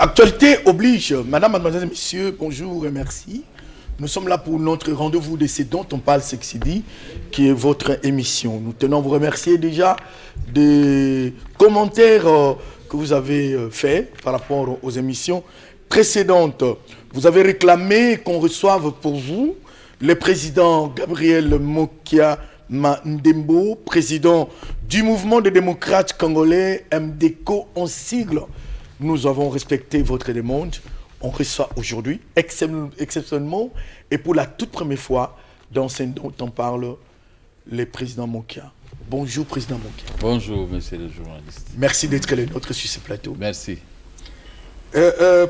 Actualité oblige. Madame, mademoiselles, messieurs, bonjour et merci. Nous sommes là pour notre rendez-vous de ce dont on parle Sexy dit, qui est votre émission. Nous tenons à vous remercier déjà des commentaires que vous avez faits par rapport aux émissions précédentes. Vous avez réclamé qu'on reçoive pour vous le président Gabriel Mokia Ndembo, président du mouvement des démocrates congolais, MDCO en sigle. Nous avons respecté votre demande. On reçoit aujourd'hui, exceptionnellement, et pour la toute première fois, dans ce dont on parle, le président Mokia. Bonjour, président Mokia. Bonjour, monsieur le journaliste. Merci d'être le nôtre sur ce plateau. Merci.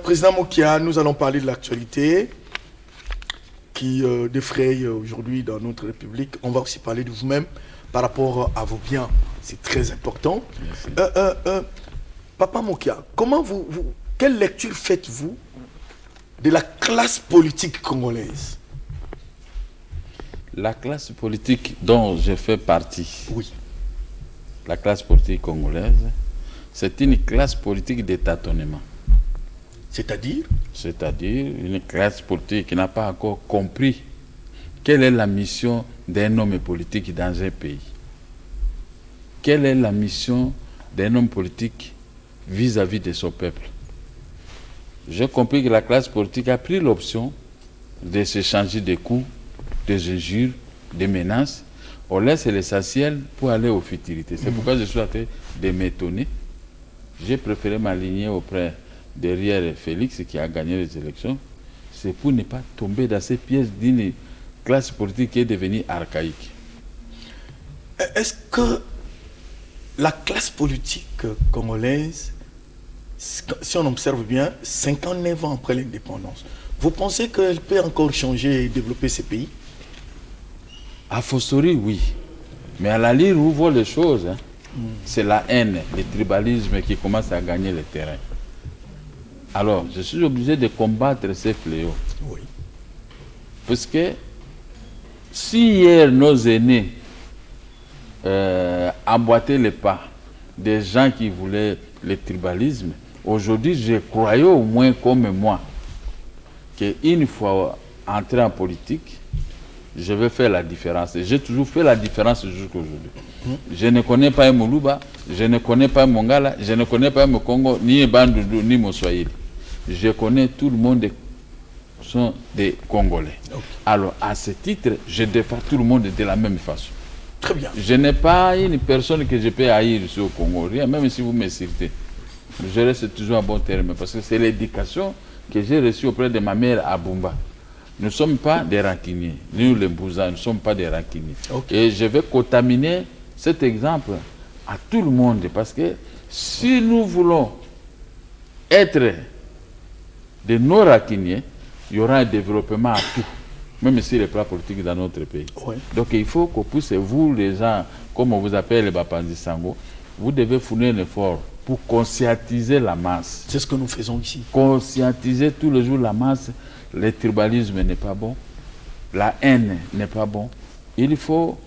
Président Mokia, nous allons parler de l'actualité qui défraye aujourd'hui dans notre République. On va aussi parler de vous-même par rapport à vos biens. C'est très important. Papa Mokia, quelle lecture faites-vous de la classe politique congolaise? La classe politique dont je fais partie, oui. La classe politique congolaise, c'est une classe politique de tâtonnement. C'est-à-dire? C'est-à-dire une classe politique qui n'a pas encore compris quelle est la mission d'un homme politique dans un pays. Quelle est la mission d'un homme politique vis-à-vis de son peuple. J'ai compris que la classe politique a pris l'option de s'échanger des coups, des injures, des menaces. On laisse l'essentiel pour aller aux futilités. C'est pourquoi je suis en train de m'étonner. J'ai préféré m'aligner auprès derrière Félix qui a gagné les élections. C'est pour ne pas tomber dans ces pièges d'une classe politique qui est devenue archaïque. Est-ce que la classe politique congolaise, si on observe bien, 59 ans après l'indépendance, vous pensez qu'elle peut encore changer et développer ce pays? A fortiori, oui. Mais à la lire où voient les choses, c'est la haine, le tribalisme qui commence à gagner le terrain. Alors, je suis obligé de combattre ces fléaux. Oui. Parce que si hier nos aînés emboîtaient les pas des gens qui voulaient le tribalisme, aujourd'hui, je croyais au moins comme moi qu'une fois entré en politique, je vais faire la différence. Et j'ai toujours fait la différence jusqu'à aujourd'hui. Je ne connais pas un Moluba, je ne connais pas un Mongala, je ne connais pas un Congo, ni un Bandoudou, ni un Swahili. Je connais tout le monde sont des Congolais. Okay. Alors, à ce titre, je défends tout le monde de la même façon. Très bien. Je n'ai pas une personne que je peux haïr sur le Congo, rien, même si vous me citez. Je reste toujours à bon terme, parce que c'est l'éducation que j'ai reçue auprès de ma mère à Bumba. Nous ne sommes pas des rancuniers. Nous, les Bouzas, nous ne sommes pas des rancuniers. Okay. Et je vais contaminer cet exemple à tout le monde, parce que si nous voulons être de nos rancuniers, il y aura un développement à tout, même si les plans politiques dans notre pays. Oui. Donc il faut que puisse, vous les gens, comme on vous appelle les Bapanzi Sango, vous devez fournir un effort pour conscientiser la masse. C'est ce que nous faisons ici. Conscientiser tous les jours la masse. Le tribalisme n'est pas bon, la haine n'est pas bon. Il faut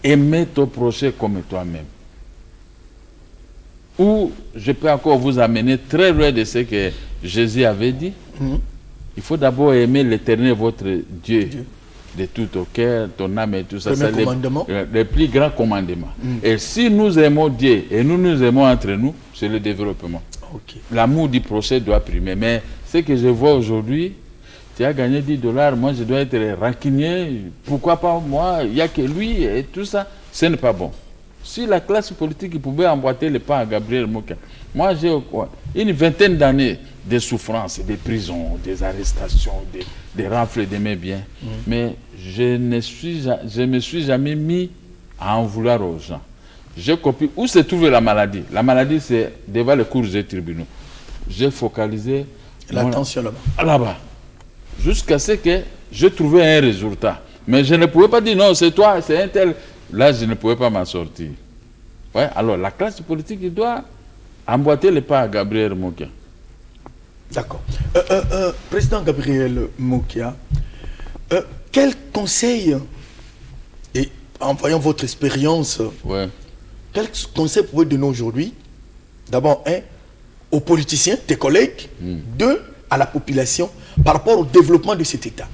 aimer ton prochain comme toi-même. Ou je peux encore vous amener très loin de ce que Jésus avait dit. Il faut d'abord aimer l'Éternel, votre Dieu, de tout ton cœur, ton âme et tout ça. C'est le plus grand commandement. Et si nous aimons Dieu et nous nous aimons entre nous, c'est le développement. Okay. L'amour du prochain doit primer. Mais ce que je vois aujourd'hui, tu as gagné $10, moi je dois être rancunier, pourquoi pas moi, il n'y a que lui et tout ça, ce n'est pas bon. Si la classe politique pouvait emboîter les pas à Gabriel Mokia, moi j'ai une vingtaine d'années de souffrances, des prisons, des arrestations, des rafles de mes biens, mais je ne me suis jamais mis à en vouloir aux gens. J'ai compris où se trouve la maladie. La maladie, c'est devant les cours des tribunaux. J'ai focalisé l'attention là-bas. Là-bas. Jusqu'à ce que je trouvais un résultat. Mais je ne pouvais pas dire non, c'est toi, c'est un tel. Là, je ne pouvais pas m'en sortir. Ouais, alors, la classe politique, il doit emboîter les pas à Gabriel Mokia. D'accord. Président Gabriel Mokia, quel conseil, et en voyant votre expérience, quel conseil pouvez-vous donner aujourd'hui, d'abord, aux politiciens, tes collègues, 2, à la population par rapport au développement de cet État?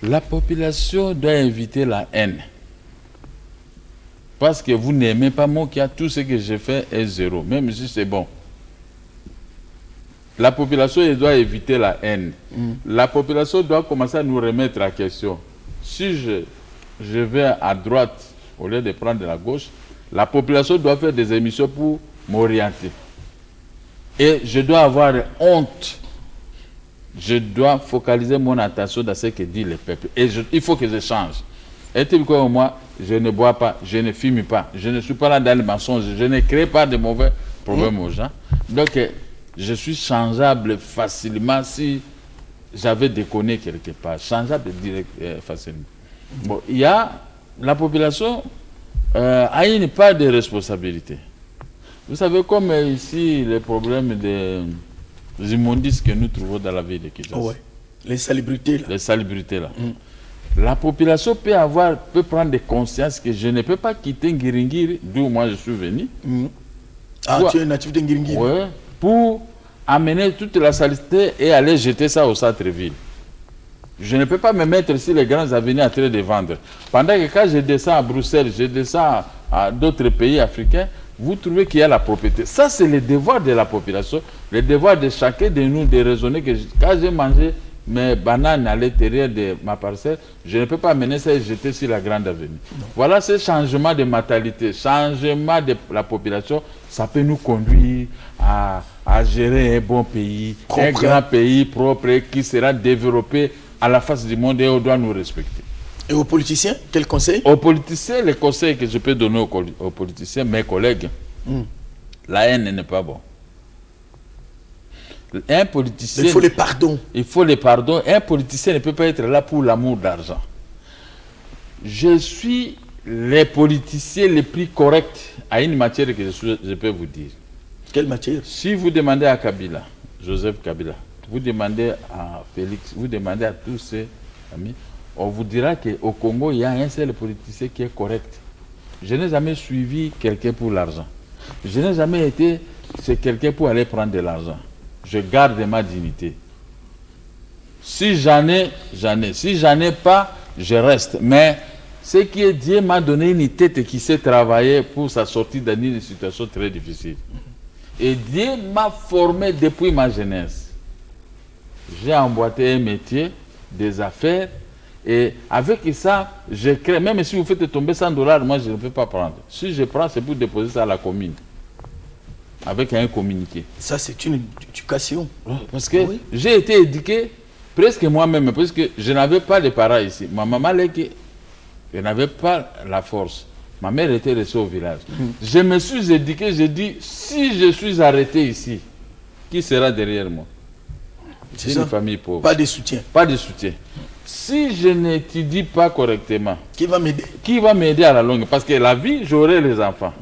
La population doit éviter la haine. Parce que vous n'aimez pas Mokia, tout ce que j'ai fait est zéro, même si c'est bon. La population elle doit éviter la haine. La population doit commencer à nous remettre la question. Si je vais à droite au lieu de prendre la gauche, la population doit faire des émissions pour m'orienter. Et je dois avoir honte. Je dois focaliser mon attention dans ce que dit le peuple. Et il faut que je change. Et tel que moi, je ne bois pas, je ne fume pas, je ne suis pas là dans le mensonge, je ne crée pas de mauvais problèmes aux gens. Donc, je suis changeable facilement si j'avais déconné quelque part. Changeable facilement. Bon, il y a la population a une part de responsabilité. Vous savez, comme ici, les problèmes des immondices que nous trouvons dans la ville de Kinshasa. Ouais. Les salubrités là. Les salubrités là. La population peut prendre conscience que je ne peux pas quitter Ngiringiri, d'où moi je suis venu. Ah, tu es natif de Ngiringiri? Oui, pour amener toute la saleté et aller jeter ça au centre-ville. Je ne peux pas me mettre sur les grandes avenues en train de vendre. Pendant que quand je descends à Bruxelles, je descends à d'autres pays africains, vous trouvez qu'il y a la propriété. Ça, c'est le devoir de la population, le devoir de chacun de nous de raisonner que quand j'ai mangé mes bananes à l'intérieur de ma parcelle, je ne peux pas mener ça et jeter sur la grande avenue. Voilà ce changement de mentalité, changement de la population, ça peut nous conduire à gérer un bon pays, propre, un grand pays propre qui sera développé à la face du monde et on doit nous respecter. Et aux politiciens, quel conseil? Aux politiciens, les conseils que je peux donner aux politiciens, mes collègues, la haine n'est pas bon. Un politicien... Il faut les pardons. Il faut les pardons. Un politicien ne peut pas être là pour l'amour d'argent. Je suis les politiciens les plus corrects à une matière que je peux vous dire. Quelle matière? Si vous demandez à Kabila, Joseph Kabila, vous demandez à Félix, vous demandez à tous ces amis, on vous dira qu'au Congo, il y a un seul politicien qui est correct. Je n'ai jamais suivi quelqu'un pour l'argent. Je n'ai jamais été chez quelqu'un pour aller prendre de l'argent. Je garde ma dignité. Si j'en ai, j'en ai. Si j'en ai pas, je reste. Mais ce qui est Dieu m'a donné une tête qui sait travailler pour sa sortie d'une situation très difficile. Et Dieu m'a formé depuis ma jeunesse. J'ai emboîté un métier, des affaires, et avec ça, je crée. Même si vous faites tomber $100, moi je ne peux pas prendre. Si je prends, c'est pour déposer ça à la commune. Avec un communiqué. Ça, c'est une éducation. Parce que j'ai été éduqué presque moi-même, parce que je n'avais pas de parents ici. Ma maman, je n'avais pas la force. Ma mère était restée au village. Je me suis éduqué, j'ai dit, si je suis arrêté ici, qui sera derrière moi? C'est une famille pauvre. Pas de soutien. Pas de soutien. Si je n'étudie pas correctement, qui va m'aider? Qui va m'aider à la longue? Parce que la vie, j'aurai les enfants.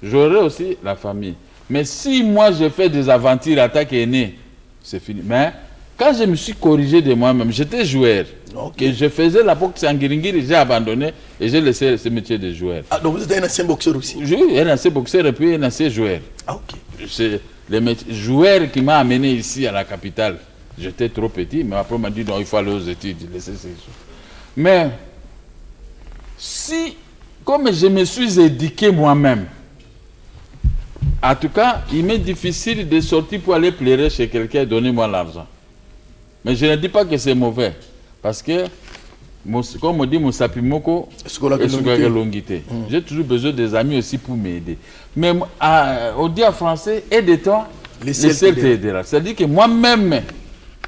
J'aurai aussi la famille. Mais si moi je fais des aventures, l'attaque est née, c'est fini. Mais quand je me suis corrigé de moi-même, j'étais joueur. Et je faisais la boxe en Ngiringiri, j'ai abandonné et j'ai laissé ce métier de joueur. Ah, donc vous êtes un ancien boxeur aussi? Oui, un ancien boxeur et puis un ancien joueur. Ah, ok. C'est le joueur qui m'a amené ici à la capitale. J'étais trop petit, mais après on m'a dit non, il faut aller aux études, laisser ces choses. Mais si, comme je me suis éduqué moi-même, en tout cas, il m'est difficile de sortir pour aller pleurer chez quelqu'un et donner moi l'argent. Mais je ne dis pas que c'est mauvais. Parce que, comme on dit, mon sapimoko est longité. J'ai toujours besoin des amis aussi pour m'aider. Mais on dit en français, aide-toi, les ciels t'aideront. C'est-à-dire que moi-même,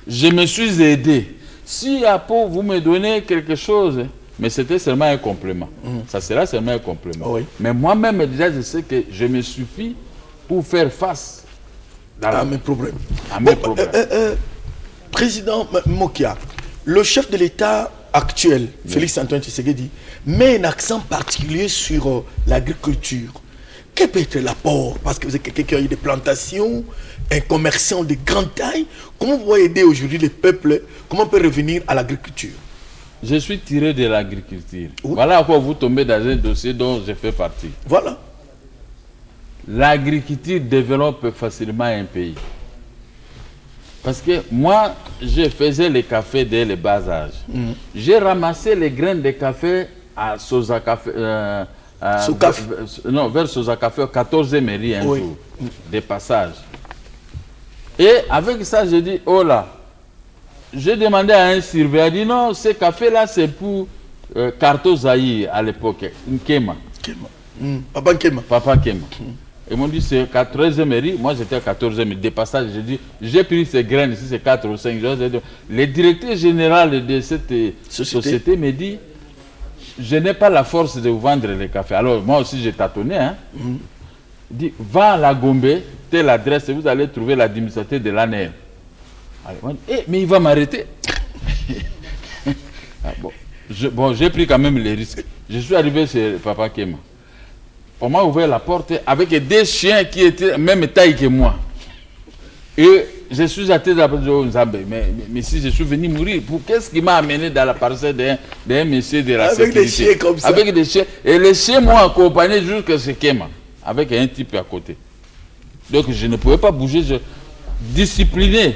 je me suis aidé. Si à peau, vous me donnez quelque chose, mais c'était seulement un complément. Ça sera seulement un complément. Mais moi-même, déjà, je sais que je me suffis pour faire face à mes problèmes. Président Mokia, le chef de l'État actuel, Félix Antoine Tshisekedi, met un accent particulier sur l'agriculture. Quel peut être l'apport? Parce que vous êtes quelqu'un qui a eu des plantations, un commerçant de grande taille. Comment vous pouvez aider aujourd'hui le peuple? Comment on peut revenir à l'agriculture? Je suis tiré de l'agriculture. Voilà à quoi vous tombez dans un dossier dont je fais partie. Voilà. l'agriculture développe facilement un pays. Parce que moi, je faisais le café dès le bas âge. J'ai ramassé les graines de café à Sosa Café, vers Sosa Café, au 14e mairie un jour, de passage. Et avec ça, j'ai dit, oh là, j'ai demandé à un surveillant, il dit non, ce café-là, c'est pour Carto Zaï à l'époque, Nkema. Papa Nkema. Papa Nkema. Ils m'ont dit c'est 13e mairie, moi j'étais à 14e de passage, j'ai dit j'ai pris ces graines ici, c'est 4 ou 5 jours. Le directeur général de cette société me dit je n'ai pas la force de vous vendre le café. Alors moi aussi j'ai tâtonné. Il dit va à la Gombe, telle adresse, et vous allez trouver l'administrateur de l'ANR. Mais il va m'arrêter. J'ai pris quand même les risques. Je suis arrivé chez Papa Nkema. On m'a ouvert la porte avec des chiens qui étaient même taille que moi. Et je suis à tête de mais si je suis venu mourir, qu'est-ce qui m'a amené dans la parcelle d'un monsieur de la sécurité? Avec des chiens comme ça. Avec des chiens. Et les chiens m'ont accompagné jusqu'à ce Nkema, avec un type à côté. Donc je ne pouvais pas bouger, discipliné.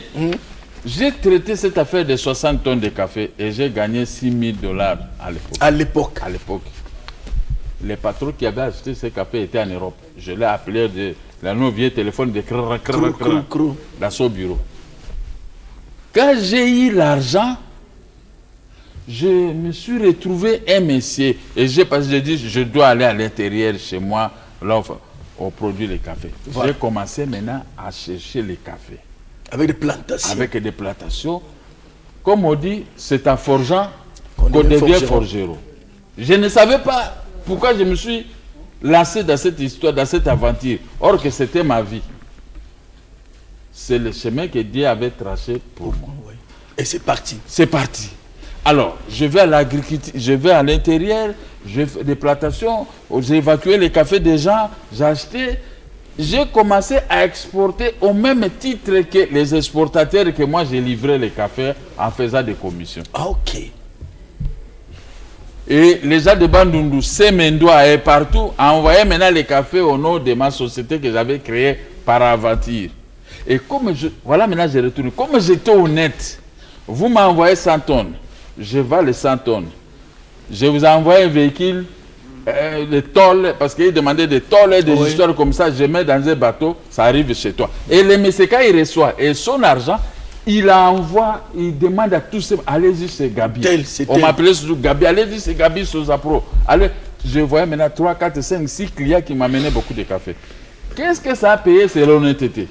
J'ai traité cette affaire de 60 tonnes de café et j'ai gagné $6,000 à l'époque. À l'époque. Les patrons qui avaient acheté ce café étaient en Europe. Je l'ai appelé la nouveau téléphone de dans son bureau. Quand j'ai eu l'argent, je me suis retrouvé un monsieur. Et j'ai dit, je dois aller à l'intérieur chez moi, là on produit le café. Voilà. J'ai commencé maintenant à chercher le café. Avec des plantations. Avec des plantations. Comme on dit, c'est en forgeant qu'on devient forgeron. Je ne savais pas pourquoi je me suis lancé dans cette histoire, dans cette aventure. Or que c'était ma vie. C'est le chemin que Dieu avait tracé pour moi. Oui. Et c'est parti. C'est parti. Alors, je vais à l'agriculture, je vais à l'intérieur, je fais des plantations, j'ai évacué les cafés des gens, j'ai acheté. J'ai commencé à exporter au même titre que les exportateurs que moi j'ai livré les cafés en faisant des commissions. Ah, ok. Et les gens de Bandundu, Semendoa et partout envoyaient maintenant les cafés au nom de ma société que j'avais créée par aventure. Et comme voilà maintenant j'ai retourné. Comme j'étais honnête, vous m'envoyez 100 tonnes. Je vends les 100 tonnes. Je vous envoie un véhicule, les tôles, parce qu'ils demandaient des tôles et des histoires comme ça. Je mets dans un bateau, ça arrive chez toi. Et le monsieur, quand il reçoit et son argent, il envoie, il demande à tous, allez-y chez Gabi. On m'appelait Gabi, allez-y chez Gabi Sozapro. Allez, je voyais maintenant 3, 4, 5, 6 clients qui m'amenaient beaucoup de café. Qu'est-ce que ça a payé? C'est l'honnêteté.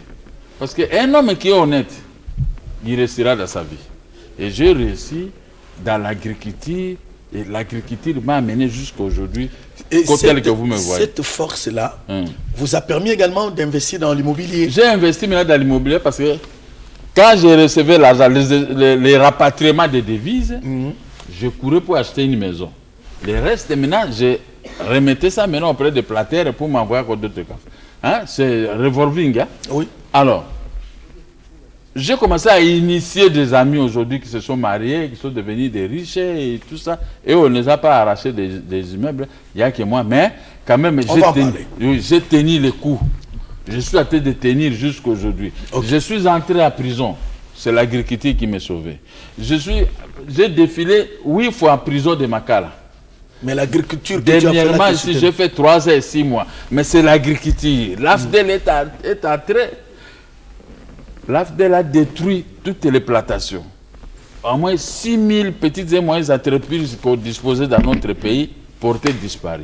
Parce qu'un homme qui est honnête, il réussira dans sa vie. Et j'ai réussi dans l'agriculture, et l'agriculture m'a amené jusqu'à aujourd'hui, tel que vous me voyez. Cette force-là vous a permis également d'investir dans l'immobilier. J'ai investi maintenant dans l'immobilier parce que quand j'ai recevé l'argent, les rapatriements des devises, je courais pour acheter une maison. Le reste, maintenant, j'ai remetté ça maintenant auprès des plateurs pour m'envoyer à d'autres cas. C'est revolving. Oui. Alors, j'ai commencé à initier des amis aujourd'hui qui se sont mariés, qui sont devenus des riches et tout ça. Et on ne les a pas arraché des immeubles, il n'y a que moi. Mais quand même, j'ai tenu le coup. Je suis à tête de tenir jusqu'à aujourd'hui. Okay. Je suis entré à prison. C'est l'agriculture qui m'a sauvé. J'ai défilé 8 fois en prison de Makala. Mais l'agriculture, dernièrement, ici, j'ai fait 3 ans et 6 mois. Mais c'est l'agriculture. L'AFDEL est entré. L'AFDEL a détruit toutes les plantations. Au moins 6000 petites et moyennes entreprises qu'on disposait dans notre pays portaient disparu.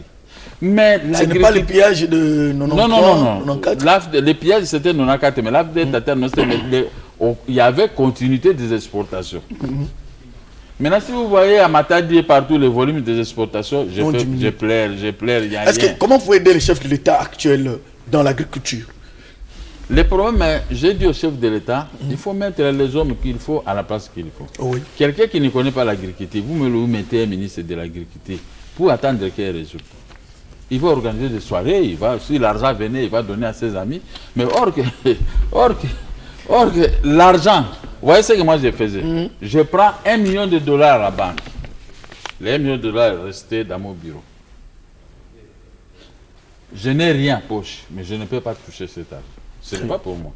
Mais ce n'est pas le pillage de 93, non. Le pillage c'était 94, mais l'AFDEL, il y avait continuité des exportations. Maintenant, si vous voyez à Matadi et partout les volumes des exportations, je pleure. Comment vous pouvez aider le chef de l'État actuel dans l'agriculture? Le problème, j'ai dit au chef de l'État, il faut mettre les hommes qu'il faut à la place qu'il faut. Oui. Quelqu'un qui ne connaît pas l'agriculture, vous mettez un ministre de l'agriculture pour attendre qu'il résulte. Il va organiser des soirées, si l'argent venait, il va donner à ses amis. Mais or que l'argent, vous voyez ce que moi je faisais? Je prends $1 million à la banque. Les $1 million restés dans mon bureau. je n'ai rien en poche, mais je ne peux pas toucher cet argent. Ce n'est pas pour moi.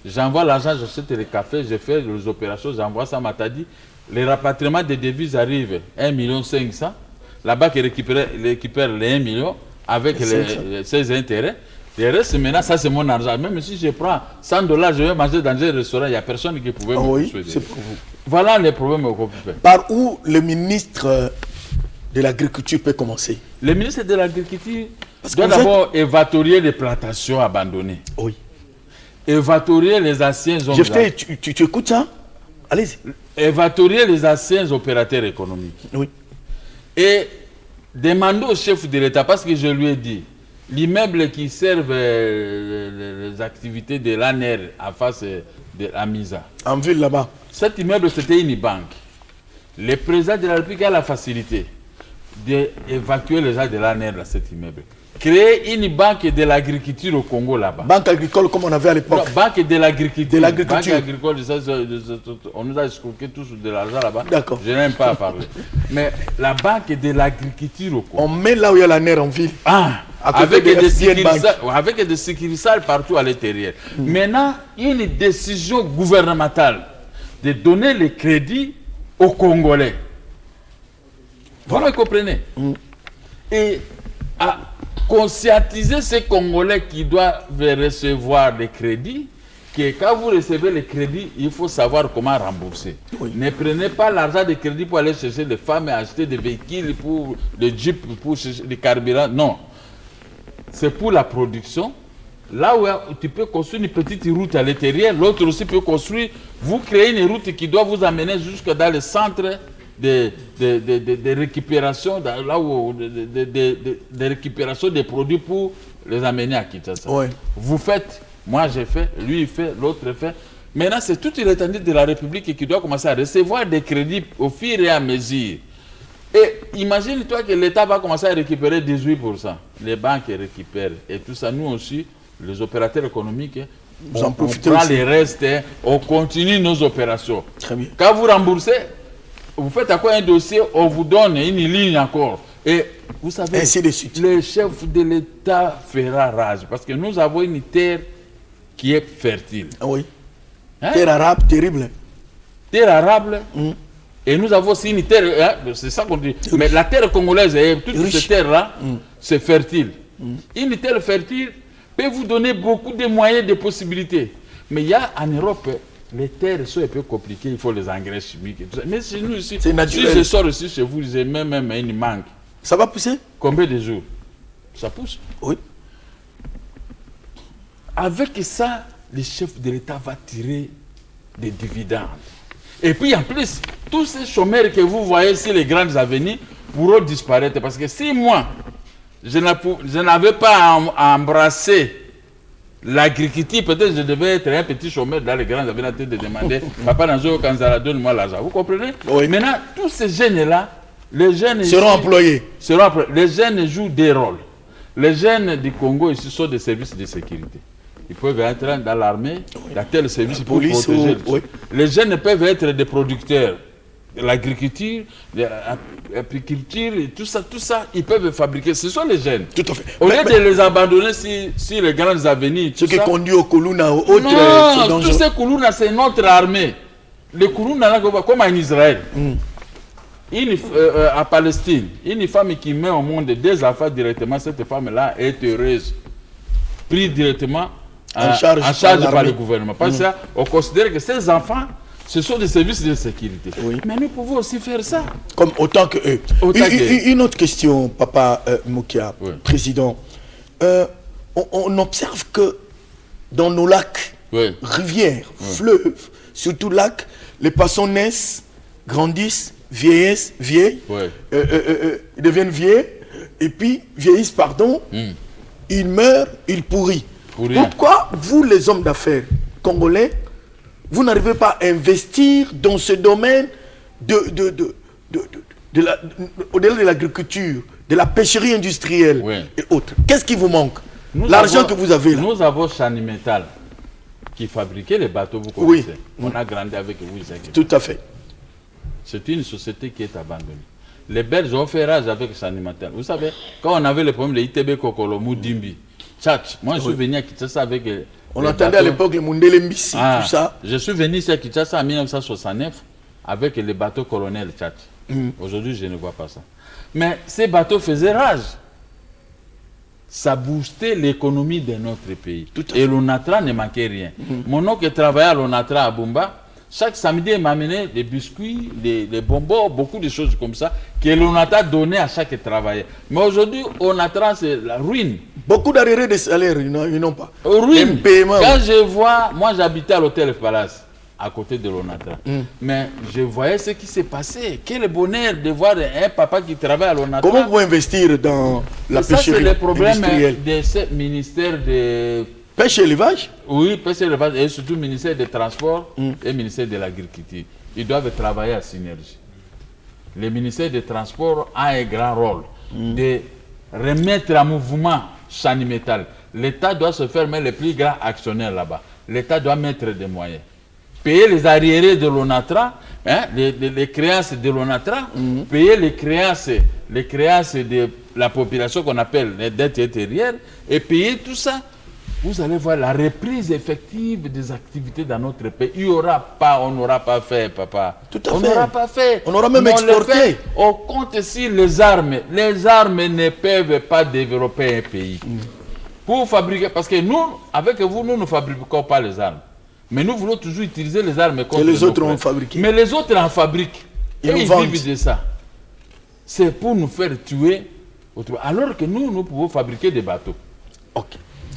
J'envoie l'argent, j'achète les cafés, je fais les opérations, j'envoie ça à Matadi. Les rapatriements des devises arrivent 1,5 million. La banque récupère les 1 million avec ses intérêts. Le reste, maintenant, ça c'est mon argent. Même si je prends $100, je vais manger dans un restaurant, il n'y a personne qui pouvait me souhaiter. C'est pour vous. Voilà les problèmes qu'on peut faire. Par où le ministre de l'Agriculture peut commencer? Le ministre de l'Agriculture doit d'abord évatorier les plantations abandonnées. Oui. Évatorier les anciens zones. Tu écoutes ça? Allez-y. Évatorier les anciens opérateurs économiques. Oui. Et demander au chef de l'État, parce que je lui ai dit, l'immeuble qui serve les activités de l'ANER en face de Amisa. En ville là-bas. Cet immeuble, c'était une banque. Le président de la République a la facilité d'évacuer les gens de l'ANER dans cet immeuble. Créer une banque de l'agriculture au Congo là-bas. Banque agricole comme on avait à l'époque. Banque de l'agriculture. De l'agriculture. Banque agricole, on nous a escroqué tous de l'argent là-bas. D'accord. Je n'aime pas à parler. Mais la banque de l'agriculture au Congo. On met là où il y a la nerf en ville. Avec des sécurisaires partout à l'intérieur. Maintenant, une décision gouvernementale de donner le crédit aux Congolais. Vous me comprenez? Et à conscientiser ces Congolais qui doivent recevoir des crédits, que quand vous recevez les crédits, il faut savoir comment rembourser. Oui. Ne prenez pas l'argent de crédit pour aller chercher des femmes et acheter des véhicules, pour des jeeps, pour chercher des carburants. Non. C'est pour la production. Là où tu peux construire une petite route à l'intérieur, l'autre aussi peut construire. Vous créez une route qui doit vous amener jusque dans le centre de récupération, là où de récupération des produits pour les amener à Kinshasa. Oui. Vous faites, moi j'ai fait, lui il fait, l'autre fait. Maintenant, c'est toute l'étendue de la République qui doit commencer à recevoir des crédits au fur et à mesure. Et imagine-toi que l'État va commencer à récupérer 18%. Les banques récupèrent. Et tout ça, nous aussi, les opérateurs économiques, on prend les restes, on continue nos opérations. Très bien. Quand vous remboursez, vous faites à quoi un dossier, on vous donne une ligne encore. Et vous savez, ainsi de suite. Le chef de l'État fera rage. Parce que nous avons une terre qui est fertile. Ah oui. Hein? Terre arabe terrible. Terre arabe. Et nous avons aussi une terre, c'est ça qu'on dit. Mais la terre congolaise, toutes ces terres-là, c'est fertile. Une terre fertile peut vous donner beaucoup de moyens, de possibilités. Mais il y a en Europe, les terres sont un peu compliquées, il faut les engrais chimiques et tout ça. Mais chez nous ici, si je sors ici chez vous, j'ai même une mangue. Ça va pousser? Combien de jours? Ça pousse? Oui. Avec ça, le chef de l'État va tirer des dividendes. Et puis en plus, tous ces chômeurs que vous voyez sur les grandes avenues pourront disparaître. Parce que si moi, je n'avais pas embrassé l'agriculture, peut-être je devais être un petit chômeur dans les grandes avenues de demander Papa Nanzo Kanzala, donne-moi l'argent. Vous comprenez? Oui. Maintenant, tous ces jeunes-là, les jeunes seront employés. Les jeunes jouent des rôles. Les jeunes du Congo ici sont des services de sécurité. Ils peuvent être dans l'armée, dans tel service pour protéger. Les jeunes peuvent être des producteurs. L'agriculture, l'apiculture, tout ça, ils peuvent fabriquer. Ce sont les jeunes. Tout à fait. Au lieu de les abandonner sur les grandes avenues. Ce qui conduit au Koulouna, aux autres. Non, tous ces Koulouna, c'est notre armée. Les Koulouna, comme en Israël. À Palestine, une femme qui met au monde des enfants directement, cette femme-là est heureuse. Prise directement en charge par le gouvernement. Parce qu'on considère que ces enfants, ce sont des services de sécurité. Oui. Mais nous pouvons aussi faire ça. Comme autant que eux. Une autre question, Papa Moukia, président. On observe que dans nos lacs, rivières, fleuves, surtout lacs, les poissons naissent, grandissent, vieillissent, ils deviennent vieux, et puis vieillissent, ils meurent, ils pourrissent. Pourquoi vous, les hommes d'affaires congolais, vous n'arrivez pas à investir dans ce domaine au-delà de l'agriculture, de la pêcherie industrielle et autres? Qu'est-ce qui vous manque? L'argent que vous avez là. Nous avons Chanimetal qui fabriquait les bateaux, vous connaissez. On a grandi avec vous. Tout à fait. C'est une société qui est abandonnée. les Belges ont fait rage avec Sanimatal. Vous savez, quand on avait le problème de ITB Kokolo, Moudimbi, Tchatch, moi je suis venu à Kinshasa avec... On entendait à l'époque le Mundele Mbissi, tout ça. Je suis venu ici à Kinshasa en 1969 avec les bateaux colonels Tchatch. Aujourd'hui, je ne vois pas ça. Mais ces bateaux faisaient rage. Ça boostait l'économie de notre pays. Et l'ONATRA ne manquait rien. Mon oncle travaillait à l'ONATRA à Bumba. Chaque samedi, il m'amenait des biscuits, des bonbons, beaucoup de choses comme ça, que l'ONATRA donnait à chaque travailleur. Mais aujourd'hui, l'ONATRA, c'est la ruine. Beaucoup d'arrêts de salaire, ils n'ont pas. Ruine. Quand je vois, moi j'habitais à l'hôtel Palace, à côté de l'ONATRA. Mais je voyais ce qui s'est passé. Quel bonheur de voir un papa qui travaille à l'ONATRA. Comment vous investir dans la pêcherie? Ça, c'est le problème de ce ministère de... Pêche et élevage? Oui, pêche et élevage, et surtout le ministère des Transports et le ministère de l'Agriculture. Ils doivent travailler à synergie. Le ministère des Transports a un grand rôle de remettre en mouvement Sanimetal. L'État doit se faire mais les plus grands actionnaires là-bas. L'État doit mettre des moyens. Payer les arriérés de l'ONATRA, hein, les créances de l'ONATRA, payer les créances de la population qu'on appelle les dettes intérieures, et payer tout ça. Vous allez voir la reprise effective des activités dans notre pays. On n'aura pas fait, papa. Tout à fait. On n'aura pas fait. On aura même exporté. On compte sur les armes. Les armes ne peuvent pas développer un pays. Pour fabriquer, parce que nous, avec vous, nous ne fabriquons pas les armes. Mais nous voulons toujours utiliser les armes contre les autres ont fabriqué. Mais les autres en fabriquent. Et ils vivent de ça. C'est pour nous faire tuer. Alors que nous pouvons fabriquer des bateaux. Ok.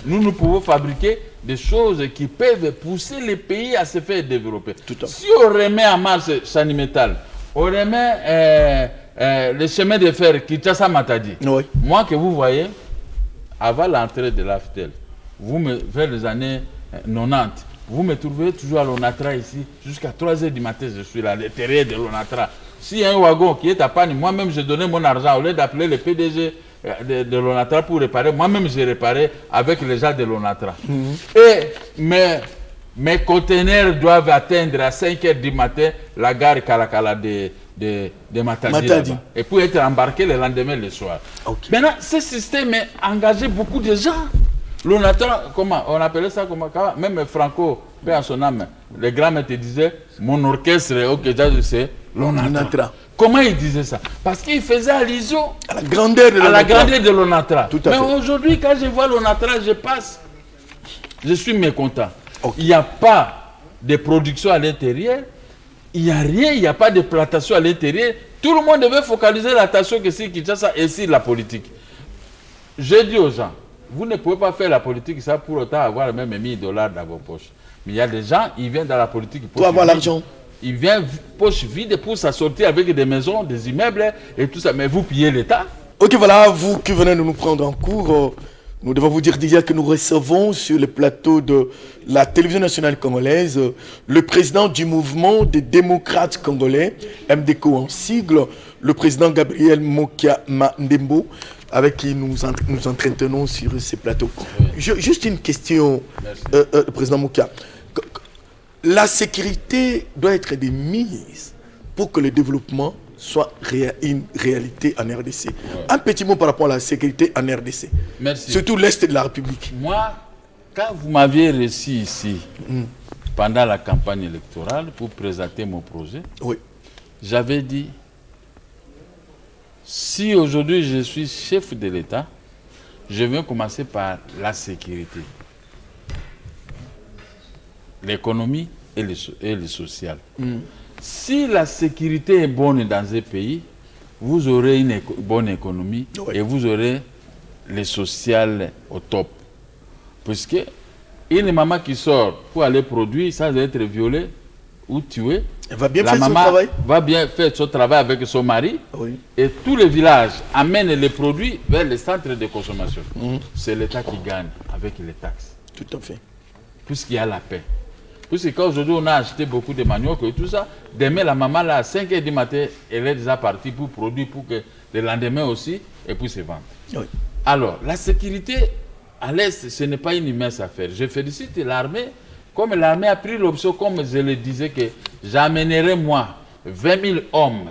Nous pouvons fabriquer des choses qui peuvent pousser les pays à se faire développer. Si on remet en marche Sanimetal, on remet le chemin de fer Kinshasa-Matadi. Oui. Moi que vous voyez, avant l'entrée de l'AFTEL, vers les années 90, vous me trouvez toujours à l'ONATRA ici, jusqu'à 3h du matin, je suis là, à l'intérieur de l'ONATRA. S'il y a un wagon qui est à panne, moi-même je donnais mon argent, au lieu d'appeler le PDG de l'ONATRA pour réparer, moi-même j'ai réparé avec les gens de l'ONATRA. Et mes conteneurs doivent atteindre à 5h du matin la gare Kalakala de Matadi. Et pour être embarqués le lendemain le soir. Maintenant, ce système a engagé beaucoup de gens. L'ONATRA, comment on appelait ça, comment, même Franco, paix à son âme, le grand maître disait, mon orchestre, c'est l'ONATRA. Comment il disait ça? Parce qu'il faisait allusion à la grandeur de l'ONATRA. Mais aujourd'hui, quand je vois l'ONATRA, je passe. Je suis mécontent. Il n'y a pas de production à l'intérieur. Il n'y a rien, il n'y a pas de plantation à l'intérieur. Tout le monde devait focaliser l'attention que sur Kinshasa et sur la politique. Je dis aux gens, vous ne pouvez pas faire la politique ça pour autant avoir même $1000 dans vos poches. Mais il y a des gens, ils viennent dans la politique pour avoir l'argent. Ils viennent poche vide pour s'assortir avec des maisons, des immeubles et tout ça. Mais vous pillez l'État. Ok, voilà, vous qui venez de nous prendre en cours, nous devons vous dire déjà que nous recevons sur le plateau de la télévision nationale congolaise le président du mouvement des démocrates congolais, MDCO en sigle, le président Gabriel Mokia Mandembo, avec qui nous entretenons sur ces plateaux. Oui. Juste une question, président Mokia. La sécurité doit être des mises pour que le développement soit une réalité en RDC. Ouais. Un petit mot par rapport à la sécurité en RDC. Merci. Surtout l'Est de la République. Moi, quand vous m'aviez reçu ici, pendant la campagne électorale, pour présenter mon projet, j'avais dit, si aujourd'hui je suis chef de l'État, je vais commencer par la sécurité. L'économie et le social. Si la sécurité est bonne dans un pays, vous aurez une bonne économie et vous aurez le social au top. Puisque une maman qui sort pour aller produire sans être violée ou tuée, elle va bien faire son travail. Va bien faire son travail avec son mari. Et tous les villages amènent les produits vers les centres de consommation. C'est l'État qui gagne avec les taxes. Tout à fait. Puisqu'il y a la paix. Puisque quand aujourd'hui on a acheté beaucoup de manioc et tout ça, demain la maman là à 5h du matin, elle est déjà partie pour produire pour que le lendemain aussi, et puis se vendre. Alors, la sécurité à l'Est, ce n'est pas une immense affaire. Je félicite l'armée, comme l'armée a pris l'option, comme je le disais, que j'amènerai moi 20 000 hommes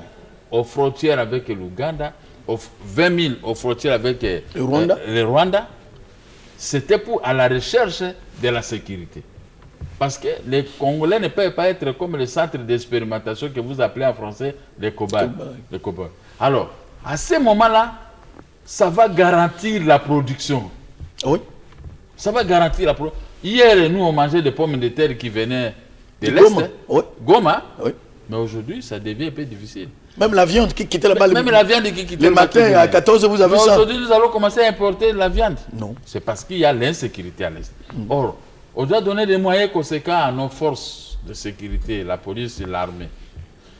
aux frontières avec l'Ouganda, 20 000 aux frontières avec le Rwanda, c'était pour à la recherche de la sécurité. Parce que les Congolais ne peuvent pas être comme le centre d'expérimentation que vous appelez en français les cobayes. Alors, à ce moment-là, ça va garantir la production. Oui. Ça va garantir la production. Hier, nous, on mangeait des pommes de terre qui venaient de l'Est. Goma. Oui. Goma. Oui. Mais aujourd'hui, ça devient un peu difficile. Même la viande qui quittait là-bas. Même la viande qui quittait le matin à 14h, vous avez ça. Aujourd'hui, nous allons commencer à importer la viande. Non. C'est parce qu'il y a l'insécurité à l'Est. Or, on doit donner des moyens conséquents à nos forces de sécurité, la police et l'armée.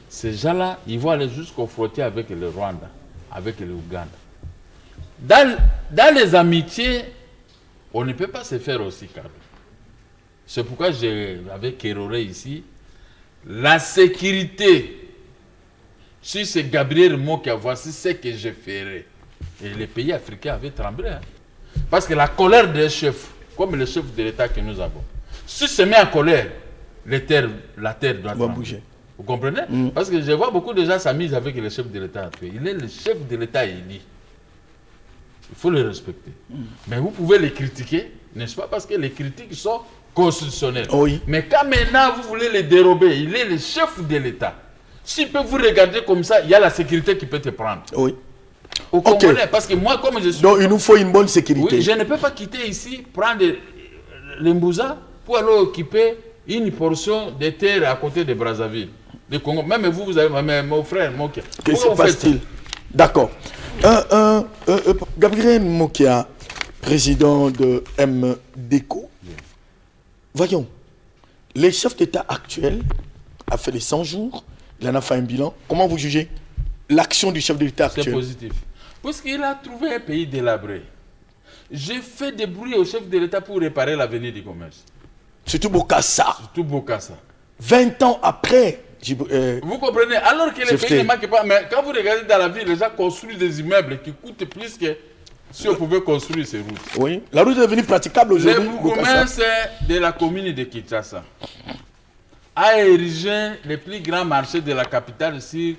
Ces gens-là, ils vont aller jusqu'aux frontières avec le Rwanda, avec le Ouganda. Dans les amitiés, on ne peut pas se faire aussi carré. C'est pourquoi j'avais Kéroré ici. La sécurité, si c'est Gabriel Mokia, voici ce que je ferai. Et les pays africains avaient tremblé. Hein. Parce que la colère des chefs, comme le chef de l'État que nous avons, si se met en colère, la terre doit bouger. Vous comprenez? Parce que je vois beaucoup de gens s'amusent avec le chef de l'État. Il est le chef de l'État élu. Il faut le respecter. Mais vous pouvez les critiquer, n'est-ce pas? Parce que les critiques sont constitutionnelles. Oui. Mais quand maintenant vous voulez les dérober, il est le chef de l'État. S'il peut vous regarder comme ça, il y a la sécurité qui peut te prendre. Oui. Au Congolais, parce que moi, comme je suis... Donc, il nous faut une bonne sécurité. Oui, je ne peux pas quitter ici, prendre l'Embouza pour aller occuper une portion de terre à côté de Brazzaville, de Congo. Même vous avez, mon frère, Mokia. Que se passe-t-il? D'accord. Gabriel Mokia, président de MDECO. Voyons, le chef d'État actuel a fait les 100 jours, il en a fait un bilan. Comment vous jugez l'action du chef de l'État actuel? C'est positif. Parce qu'il a trouvé un pays délabré. J'ai fait des bruits au chef de l'État pour réparer l'avenir du commerce. Surtout Bokassa. 20 ans après. Vous comprenez? Alors que les pays ne manquent pas. Mais quand vous regardez dans la ville, les gens construisent des immeubles qui coûtent plus que si on pouvait construire ces routes. Oui, la route est devenue praticable aujourd'hui. Le bourgmestre de la commune de Kinshasa a érigé le plus grand marché de la capitale ici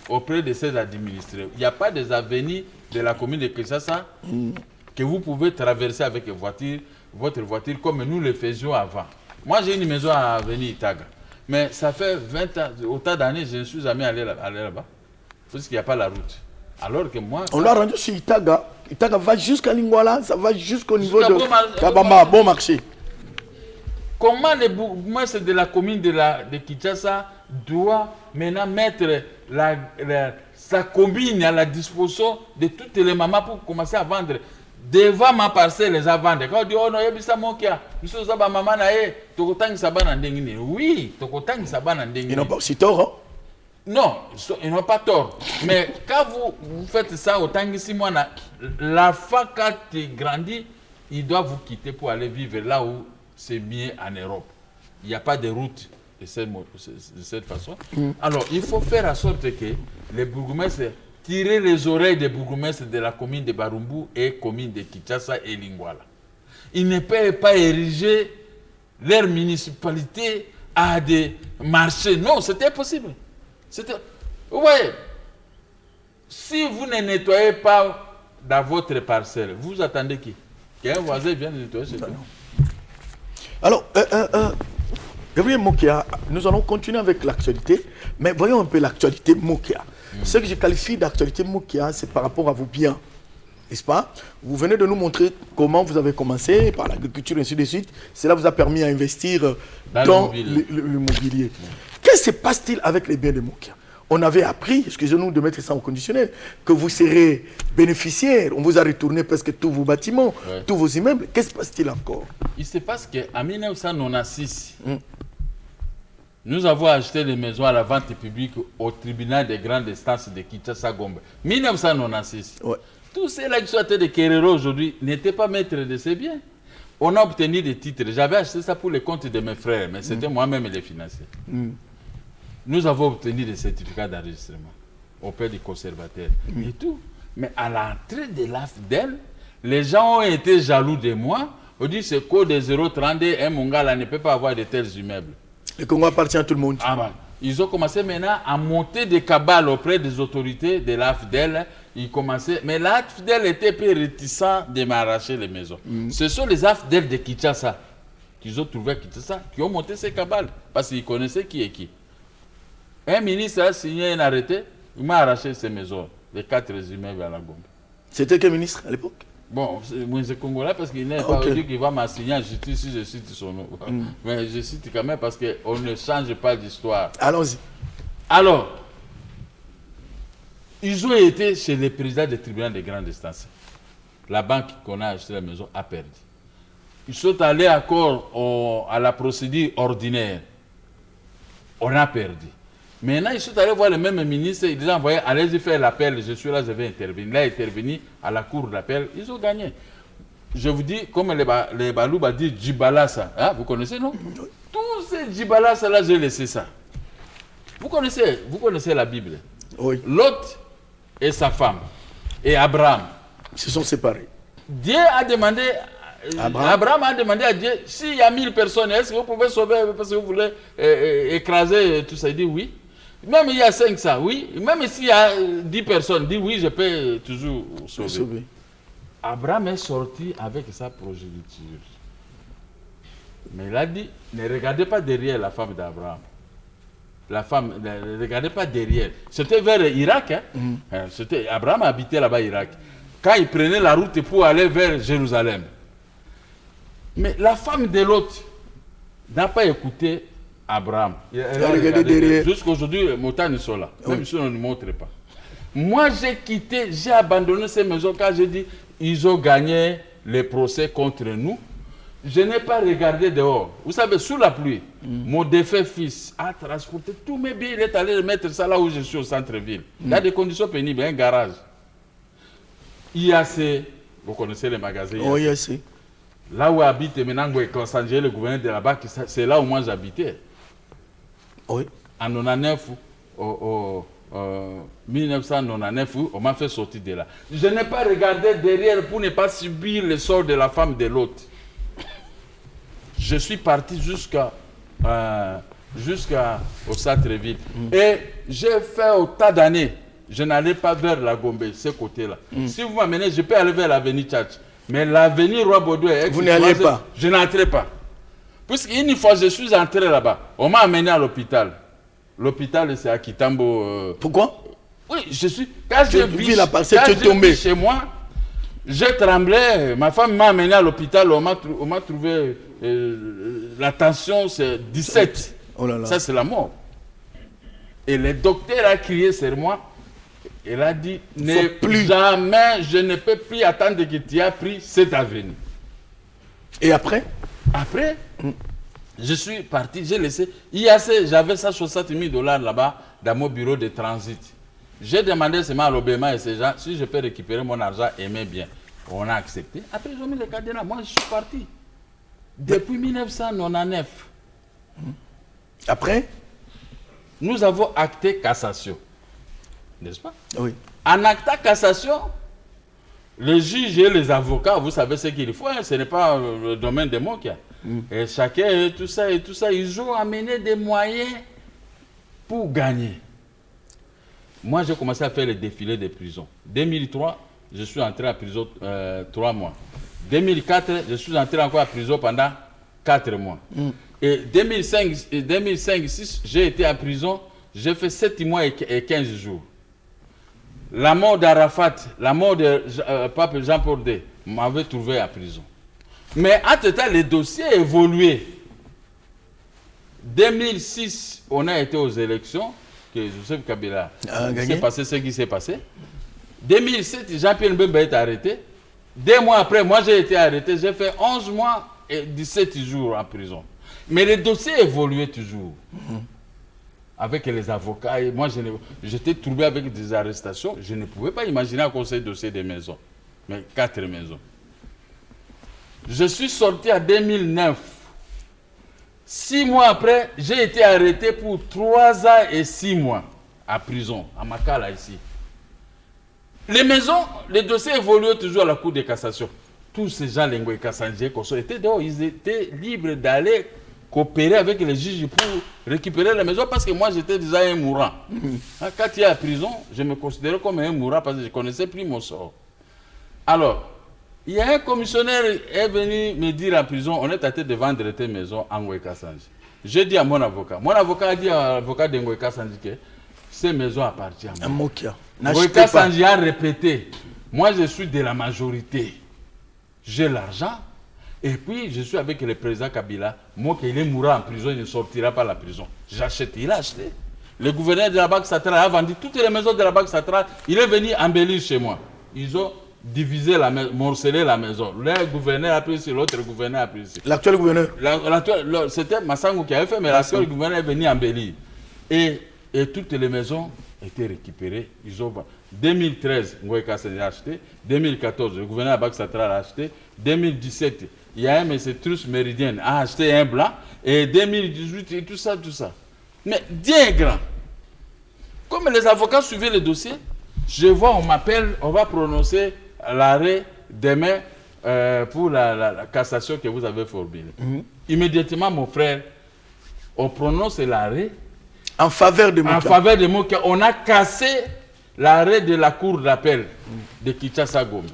auprès de ses administrés. Il n'y a pas des avenues de la commune de Kinshasa que vous pouvez traverser avec votre voiture comme nous le faisions avant. Moi, j'ai une maison à avenue Itaga. Mais ça fait 20 ans, autant d'années, je ne suis jamais allé là-bas. Parce qu'il n'y a pas la route. Alors que moi... On l'a rendu sur Itaga. Itaga va jusqu'à Lingwala, ça va jusqu'au niveau de Kabamba, bon marché. Comment le bourgmestre de la commune de Kinshasa doit maintenant mettre sa commune à la disposition de toutes les mamans pour commencer à vendre devant ma parcelle, les vendre. Quand on dit, oh non, il y a mon kia, nous sommes maman, oui, ils n'ont pas aussi tort, hein? Non, ils n'ont pas tort. Mais quand vous faites ça au Tanguy mois, l'enfant, quand il grandit, il doit vous quitter pour aller vivre là où c'est mieux en Europe. Il n'y a pas de route de cette façon. Alors, il faut faire en sorte que les bourgmestres tirent les oreilles des bourgmestres de la commune de Barumbu et commune de Kinshasa et Lingwala. Ils ne peuvent pas ériger leur municipalité à des marchés. Non, c'était impossible. Vous voyez, si vous ne nettoyez pas dans votre parcelle, vous attendez qui? Qu'un voisin vienne nettoyer chez vous. Alors, Gabriel Mokia, nous allons continuer avec l'actualité, mais voyons un peu l'actualité Mokia. Ce que je qualifie d'actualité Mokia, c'est par rapport à vos biens, n'est-ce pas? Vous venez de nous montrer comment vous avez commencé par l'agriculture et ainsi de suite. Cela vous a permis à investir dans le mobilier. Qu'est-ce qui se passe-t-il avec les biens de Mokia? On avait appris, excusez-nous de mettre ça en conditionnel, que vous serez bénéficiaire. On vous a retourné presque tous vos bâtiments, tous vos immeubles. Qu'est-ce qui se passe-t-il encore? Il se passe qu'en 1996, nous avons acheté des maisons à la vente publique au tribunal des grandes instances de Kinshasa-Gombe. 1996. Tous ceux-là qui sont à tête de Kerero aujourd'hui n'étaient pas maîtres de ces biens. On a obtenu des titres. J'avais acheté ça pour les comptes de mes frères, mais c'était moi-même les financiers. Nous avons obtenu des certificats d'enregistrement auprès des conservateurs et tout. Mais à l'entrée de l'AFDEL, les gens ont été jaloux de moi. On dit ce code de 032, un Mongala ne peut pas avoir de tels immeubles. Le Congo appartient à tout le monde. Ah bah, ils ont commencé maintenant à monter des cabales auprès des autorités de l'AFDEL. Ils commençaient, mais l'AFDEL était peu réticent de m'arracher les maisons. Ce sont les AFDEL de Kinshasa qu'ils ont trouvé à Kinshasa qui ont monté ces cabales parce qu'ils connaissaient qui est qui. Un ministre a signé un arrêté, il m'a arraché ces maisons, les 4 immeubles à la Gombe. C'était quel ministre à l'époque? Bon, c'est Congolais parce qu'il n'est pas dit qu'il va m'assigner en justice si je cite son nom. Mais je cite quand même parce qu'on ne change pas d'histoire. Allons-y. Alors, ils ont été chez le président du tribunal de grande instance. La banque qu'on a acheté la maison a perdu. Ils sont allés encore à la procédure ordinaire. On a perdu. Maintenant, ils sont allés voir le même ministre, ils ont envoyé, allez-y faire l'appel, je suis là, je vais intervenir. Là, intervenu à la cour d'appel, ils ont gagné. Je vous dis, comme les Balouba dit, Djibalasa, hein, vous connaissez, non? Tous ces Djibalasa là, j'ai laissé ça. Vous connaissez la Bible. Oui. Lot et sa femme, et Abraham. Ils se sont séparés. Dieu a demandé, Abraham a demandé à Dieu, s'il y a 1000 personnes, est-ce que vous pouvez sauver parce que vous voulez écraser tout ça? Il dit oui. Même il y a 500, oui. Même s'il y a 10 personnes, dit oui, je peux toujours sauver. Abraham est sorti avec sa progéniture. Mais il a dit, ne regardez pas derrière la femme d'Abraham. La femme, ne regardez pas derrière. C'était vers Irak. Hein? Abraham habitait là-bas, Irak. Quand il prenait la route pour aller vers Jérusalem. Mais la femme de l'autre n'a pas écouté Abraham. Elle a regardé derrière. Jusqu'à aujourd'hui, Motan est là. Même si on ne montre pas. Moi, j'ai quitté, j'ai abandonné ces maisons quand j'ai dit ils ont gagné les procès contre nous. Je n'ai pas regardé dehors. Vous savez, sous la pluie, mon défunt fils a transporté tous mes biens. Il est allé mettre ça là où je suis au centre-ville. Il y a des conditions pénibles, un garage. IAC, vous connaissez les magasins IAC. Oh, IAC. Là où habite maintenant le gouverneur de là-bas, c'est là où moi j'habitais. Oui. En 1999, 1999, on m'a fait sortir de là. Je n'ai pas regardé derrière pour ne pas subir le sort de la femme de l'autre. Je suis parti jusqu'au centre-ville. Et j'ai fait autant d'années. Je n'allais pas vers la Gombe, ce côté-là. Si vous m'amenez, je peux aller vers l'avenue Tchatch. Mais l'avenue Roi Baudouin, vous n'allez pas. Je n'entrais pas. Puisqu'une fois je suis entré là-bas, on m'a amené à l'hôpital. L'hôpital, c'est à Kitambo. Pourquoi? Oui, je suis. Quand j'ai vu tombé chez moi, j'ai tremblé. Ma femme m'a amené à l'hôpital. On m'a trouvé. La tension, c'est 17. Oh là là. Ça, c'est la mort. Et le docteur a crié sur moi. Il a dit, jamais, je ne peux plus attendre que tu aies pris cette avenue. Et après? Après, je suis parti, j'ai laissé. J'avais $160,000 là-bas dans mon bureau de transit. J'ai demandé seulement à l'Obéma et ces gens si je peux récupérer mon argent et mes biens. On a accepté. Après, ils ont mis le cadenas. Moi, je suis parti. Depuis 1999. Après? Nous avons acté cassation. N'est-ce pas? Oui. En acta cassation, les juges et les avocats, vous savez ce qu'il faut, hein, ce n'est pas le domaine des mots qu'il y a. Et chacun, et tout ça, ils ont amené des moyens pour gagner. Moi, j'ai commencé à faire le défilé des prisons. 2003, je suis entré en prison 3 mois. 2004, je suis entré encore en prison pendant 4 mois. Et 2005-2006, j'ai été en prison, j'ai fait 7 mois et 15 jours. La mort d'Arafat, la mort de Pape Jean-Paul II m'avait trouvé en prison. Mais entre-temps, les dossiers évoluaient. 2006, on a été aux élections, que Joseph Kabila s'est passé ce qui s'est passé. 2007, Jean-Pierre Mbemba est arrêté. 2 mois après, moi j'ai été arrêté, j'ai fait 11 mois et 17 jours en prison. Mais les dossiers évoluaient toujours. Avec les avocats, et moi j'étais troublé avec des arrestations. Je ne pouvais pas imaginer un conseil dossier des maisons, mais 4 maisons. Je suis sorti en 2009. 6 mois après, j'ai été arrêté pour 3 ans et 6 mois à prison, à Makala ici. Les maisons, les dossiers évoluaient toujours à la Cour de cassation. Tous ces gens, les Kassanjé, étaient dehors, ils étaient libres d'aller coopérer avec les juges pour récupérer la maison parce que moi j'étais déjà un mourant. Quand il est à prison, je me considérais comme un mourant parce que je ne connaissais plus mon sort. Alors, il y a un commissionnaire qui est venu me dire en prison, on est tenté de vendre tes maisons à Ngoï Kassanji. J'ai dit à mon avocat a dit à l'avocat de Ngoï Kassanji que ces maisons appartiennent à moi. Ngoï Kassanji a répété, moi je suis de la majorité, j'ai l'argent. Et puis, je suis avec le président Kabila. Moi, qu'il est mourant en prison, il ne sortira pas de la prison. J'achète. Il a acheté. Le gouverneur de la Banque centrale a vendu toutes les maisons de la Banque centrale. Il est venu embellir chez moi. Ils ont divisé la maison, morcelé la maison. Le gouverneur a pris ici, l'autre gouverneur a pris ici. L'actuel gouverneur c'était Massango qui avait fait, mais l'actuel gouverneur est venu embellir. Et toutes les maisons étaient récupérées. Ils ont 2013, Ngoï Kassanji a acheté. 2014, le gouverneur de la Banque centrale a acheté. 2017, il y a un M. Truss Méridien a acheté un blanc. Et 2018, et tout ça. Mais Dieu est grand. Comme les avocats suivaient le dossier, je vois, on m'appelle, on va prononcer l'arrêt demain pour la cassation que vous avez formulée. Immédiatement, mon frère, on prononce l'arrêt en faveur de Mokia. En faveur de Mokia. On a cassé l'arrêt de la cour d'appel de Kinshasa Gombe.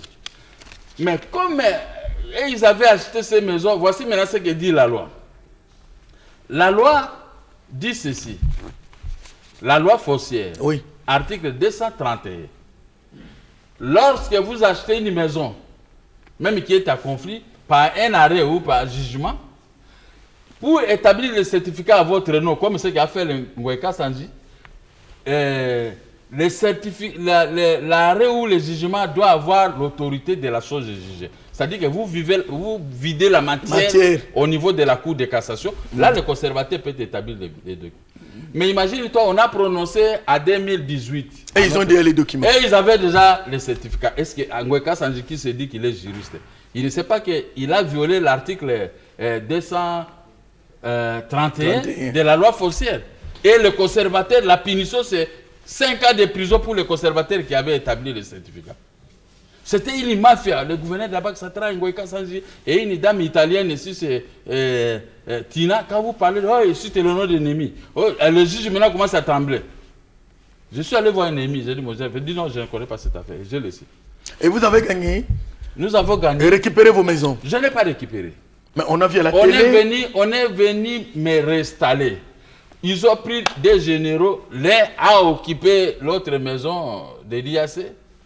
Mais comme ils avaient acheté ces maisons, voici maintenant ce que dit la loi. La loi dit ceci. La loi foncière, oui. Article 231. Lorsque vous achetez une maison, même qui est à conflit, par un arrêt ou par jugement, pour établir le certificat à votre nom, comme ce qu'a fait le Ngoï Kassanji, l'arrêt ou le jugement doit avoir l'autorité de la chose jugée. C'est-à-dire que vous videz la matière au niveau de la Cour de cassation. Là, le conservateur peut établir les documents. Mais imagine-toi, on a prononcé à 2018. Et ils ont déjà les documents. Et ils avaient déjà les certificats. Est-ce que Ngoï Kassanji qui se dit qu'il est juriste, il ne sait pas qu'il a violé l'article 231 de la loi foncière. Et le conservateur, la punition, c'est 5 ans de prison pour le conservateur qui avait établi le certificat. C'était une mafia. Le gouverneur de la Banque centrale, Ngoï Kassanji, et une dame italienne ici, c'est Tina. Quand vous parlez, ici c'est le nom de l'ennemi. Le juge maintenant commence à trembler. Je suis allé voir un ennemi. J'ai dit, mon chef, non, je ne connais pas cette affaire. Je le sais. Et vous avez gagné? Nous avons gagné. Et récupéré vos maisons? Je n'ai pas récupéré. Mais on a vu à la télé. On est venu me réinstaller. Ils ont pris des généraux. L'un a occupé l'autre maison de l'IAC.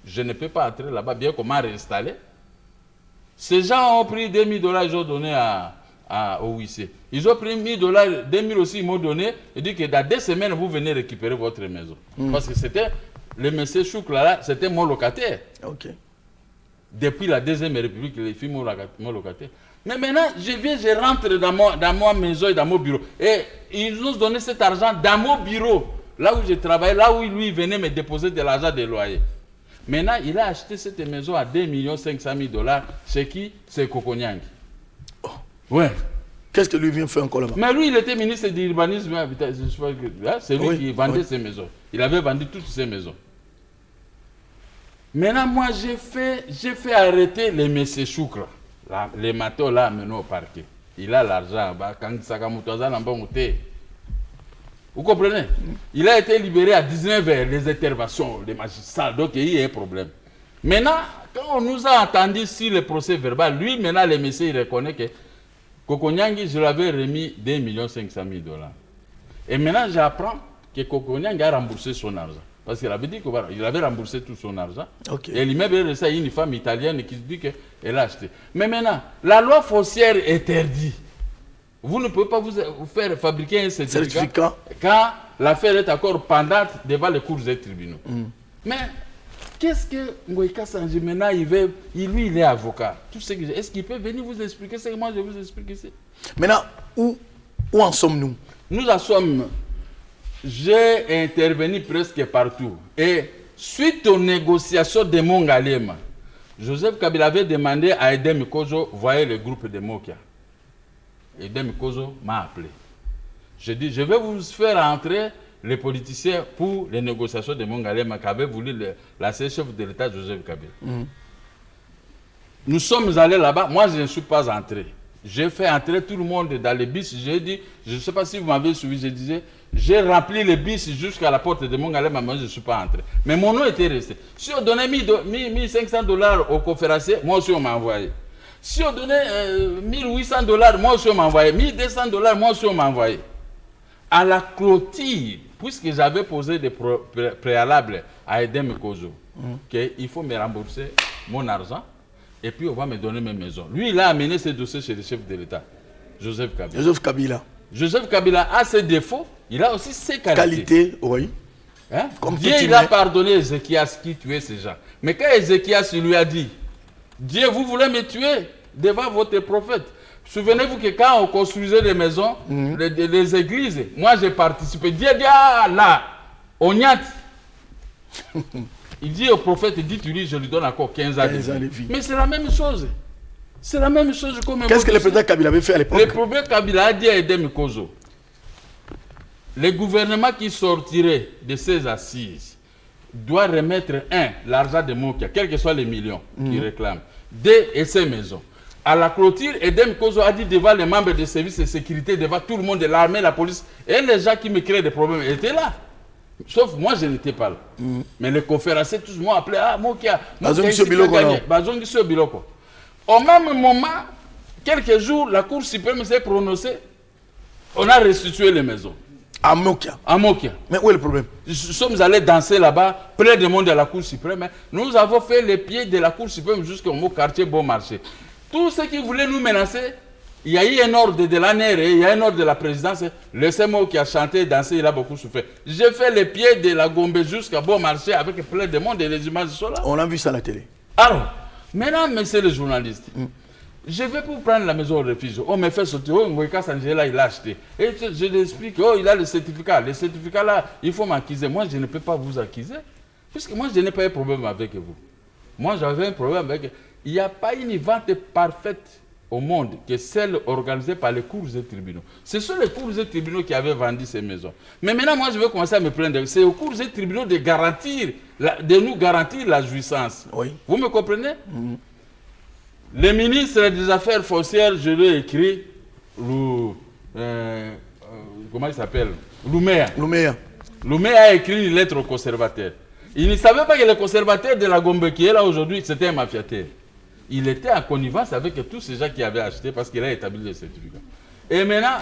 Je ne peux pas entrer là-bas, bien qu'on m'a réinstallé. Ces gens ont pris $2000, ils ont donné au OIC. Ils ont pris $1000, 2000 aussi, ils m'ont donné. Ils disent que dans 2 semaines, vous venez récupérer votre maison. Parce que c'était, le monsieur Chouk là, c'était mon locataire. Ok. Depuis la Deuxième République, les filles mon locataire. Mais maintenant, je rentre dans ma maison et dans mon bureau. Et ils nous ont donné cet argent dans mon bureau. Là où je travaillais, là où lui venait me déposer de l'argent des loyers. Maintenant, il a acheté cette maison à $2 500 000. Chez qui? C'est Kokonyang. Oh. Ouais. Qu'est-ce que lui vient faire encore là-bas? Mais lui, il était ministre de l'urbanisme. C'est lui qui vendait ses maisons. Il avait vendu toutes ses maisons. Maintenant, moi, j'ai fait arrêter les messieurs Choukra. Les matos là, amenés au parquet. Il a l'argent. Vous comprenez? Il a été libéré à 19h, les interventions, les magistrats. Donc, il y a un problème. Maintenant, quand on nous a entendu sur le procès verbal, lui, maintenant, le monsieur, il reconnaît que Kokonyangi, je l'avais remis $2 500 000. Et maintenant, j'apprends que Kokonyangi a remboursé son argent. Parce qu'il avait dit qu'il avait remboursé tout son argent. Okay. Et il m'a dit ça, une femme italienne qui dit qu'elle a acheté. Mais maintenant, la loi foncière interdit. Vous ne pouvez pas vous faire fabriquer un certificat quand l'affaire est encore pendante devant les cours des tribunaux. Mais qu'est-ce que Ngoï Kassanji maintenant, lui, il est avocat. Est-ce qu'il peut venir vous expliquer ce que moi je vous explique ici? Maintenant, où en sommes-nous? Nous en sommes. J'ai intervenu presque partout. Et suite aux négociations de Mongalema, Joseph Kabila avait demandé à Edem Kozo, voyez le groupe de Mokia. Edem Kozo m'a appelé. Je dis, je vais vous faire entrer les politiciens pour les négociations de Mongalema qu'avait voulu l'ancien chef de l'État Joseph Kabila. Nous sommes allés là-bas. Moi, je ne suis pas entré. j'ai fait entrer tout le monde dans les bus. J'ai dit, je ne sais pas si vous m'avez suivi, je disais, j'ai rempli les bus jusqu'à la porte de Mongalem, mais je ne suis pas entré. Mais mon nom était resté. Si on donnait $1,500 au conférencier, moi aussi on m'a envoyé. Si on donnait $1,800, moi aussi on m'a envoyé. $1,200, moi aussi on m'a envoyé. À la clôture, puisque j'avais posé des préalables à Edem Kozo, qu'il faut me rembourser mon argent et puis on va me donner mes maisons. Lui, il a amené ses dossiers chez le chef de l'État, Joseph Kabila. Joseph Kabila a ses défauts, il a aussi ses qualités. Oui. Hein? Dieu, il a pardonné Ézéchias qui tuait ces gens. Mais quand Ézéchias lui a dit, Dieu, vous voulez me tuer devant votre prophète. Souvenez-vous que quand on construisait les maisons, les églises, moi j'ai participé. Dieu dit, ah là, on y a. Il dit au prophète, dites-lui, je lui donne encore 15 ans de vie. Mais c'est la même chose. C'est la même chose comme... Qu'est-ce que le président Kabila avait fait à l'époque? Le président Kabila a dit à Edem Kozo, les gouvernements qui sortiraient de ces assises doivent remettre, l'argent de Mokia, quels que soient les millions qu'ils réclament, et ses maisons. À la clôture, Edem Kozo a dit devant les membres des services de sécurité, devant tout le monde, de l'armée, la police, et les gens qui me créaient des problèmes étaient là. Sauf moi, je n'étais pas là. Mais les conférenciers, tous m'ont appelé, ah, Mokia, Bazongi Biloko. Au même moment, quelques jours, la Cour suprême s'est prononcée, on a restitué les maisons. À Mokia. Mais où est le problème? Nous sommes allés danser là-bas, plein de monde à la Cour suprême. Nous avons fait les pieds de la Cour suprême jusqu'au quartier Bon Marché. Tous ceux qui voulaient nous menacer, il y a eu un ordre de l'ANR, il y a un ordre de la présidence. Le CMO qui a chanté, dansé, il a beaucoup souffert. J'ai fait les pieds de la Gombe jusqu'à Bon Marché avec plein de monde et les images sont là. On a vu ça à la télé. Alors, maintenant, messieurs les journalistes, je vais pour prendre la maison au refuge. On me fait sortir. Oh, Ngoïka Sanjela, il l'a acheté. Et je lui explique, oh, il a le certificat. Le certificat là, il faut m'accuser. Moi, je ne peux pas vous accuser. Puisque moi, je n'ai pas un problème avec vous. Moi, j'avais un problème avec... Il n'y a pas une vente parfaite au monde que celle organisée par les cours et tribunaux. Ce sont les cours et tribunaux qui avaient vendu ces maisons. Mais maintenant, moi, je vais commencer à me plaindre. C'est aux cours et tribunaux de garantir, de nous garantir la jouissance. Oui. Vous me comprenez? Le ministre des Affaires foncières, je lui ai écrit, comment il s'appelle? Louméa a écrit une lettre au conservateur. Il ne savait pas que le conservateur de la Gombe qui est là aujourd'hui, c'était un mafiateur. Il était en connivence avec tous ces gens qui avaient acheté parce qu'il a établi le certificat. Et maintenant,